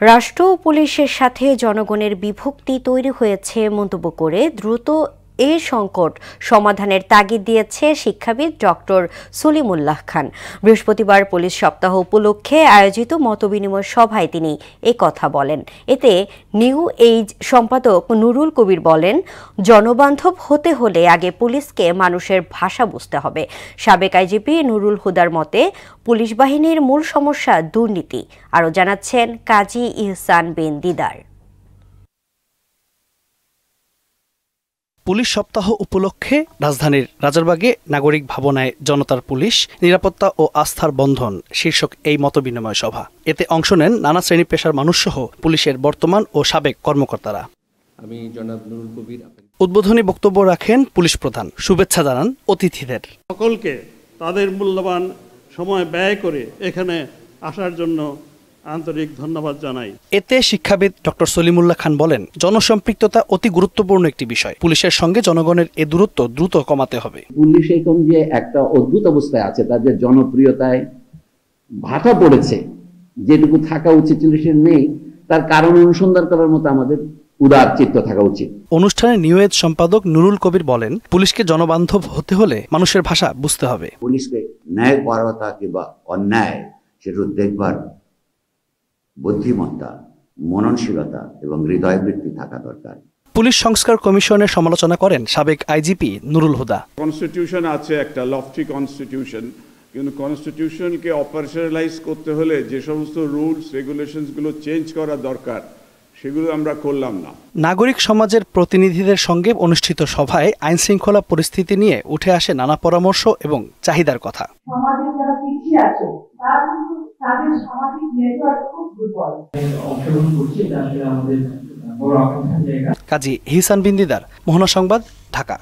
রাষ্ট্র ও পুলিশের সাথে জনগণের বিভক্তি তৈরি হয়েছে মন্তব্য করে দ্রুত এ সংকট সমাধানের তাগিদ দিয়েছে শিক্ষাবিদ ডক্টর সলিমুল্লাহ খান। বৃহস্পতিবার পুলিশ সপ্তাহ উপলক্ষে আয়োজিত মতবিনিময় সভায় তিনি কথা বলেন। এতে নিউ এইজ সম্পাদক নুরুল কবির বলেন, জনবান্ধব হতে হলে আগে পুলিশকে মানুষের ভাষা বুঝতে হবে। সাবেক আইজিপি নুরুল হুদার মতে পুলিশ বাহিনীর মূল সমস্যা দুর্নীতি। আরও জানাচ্ছেন কাজী ইহসান বিন দিদার। পুলিশ সপ্তাহ উপলক্ষে রাজধানীর রাজারবাগে নাগরিক ভবনায় জনতার পুলিশ নিরাপত্তা ও আস্থার বন্ধন শীর্ষক এই মতবিনিময় সভা। এতে অংশ নেন নানা শ্রেণী পেশার মানুষসহ পুলিশের বর্তমান ও সাবেক কর্মকর্তারা। আমি জনাব নুরুল কবির। উদ্বোধনী বক্তব্য রাখেন পুলিশ প্রধান। শুভেচ্ছা জানান অতিথিদের। সকলকে তাদের মূল্যবান সময় ব্যয় করে এখানে আসার জন্য আন্তরিক ধন্যবাদ জানাই। এতে শিক্ষাবিদ ডক্টর সলিমুল্লাহ খান বলেন, জনসম্পৃক্ততা অতি গুরুত্বপূর্ণ একটি বিষয়। পুলিশের সঙ্গে জনগণের এ দূরত্ব দ্রুত কমাতে হবে। পুলিশ এখন যে একটা অদ্ভুত অবস্থায় আছে, তাদের জনপ্রিয়তায় ভাটা পড়েছে, যেটুকু থাকা উচিত পুলিশের নেই, তার কারণ অনুসন্ধান করার মতো আমাদের উদার চিত্ত থাকা উচিত। অনুষ্ঠানে নিউ এজ সম্পাদক নুরুল কবির বলেন, পুলিশকে জনবান্ধব হতে হলে মানুষের ভাষা বুঝতে হবে। পুলিশকে ন্যায় পরায়ণতা কিংবা অন্যায় সেটা দেখবার বুদ্ধিমত্তা, মননশীলতা এবং হৃদয়বৃত্তি থাকা দরকার। পুলিশ সংস্কার কমিশনের সমালোচনা করেন সাবেক আইজিপি নুরুল হুদা। কনস্টিটিউশন আছে, একটা লফটি কনস্টিটিউশন, কিন্তু কনস্টিটিউশনকে অপারেশনালাইজ করতে হলে যে সমস্ত রুলস রেগুলেশনসগুলো চেঞ্জ করা দরকার সেগুলো আমরা করলাম না। নাগরিক সমাজের প্রতিনিধিদের সঙ্গে অনুষ্ঠিত সভায় আইন শৃঙ্খলা পরিস্থিতি নিয়ে উঠে আসে নানা পরামর্শ এবং চাহিদার কথা। সমাজে যারা পিছিয়ে আছে তাদের সামাজিক নেটওয়ার্ক খুব দুর্বল। কাজী ইহসান বিন দিদার, মোহনা সংবাদ, ঢাকা।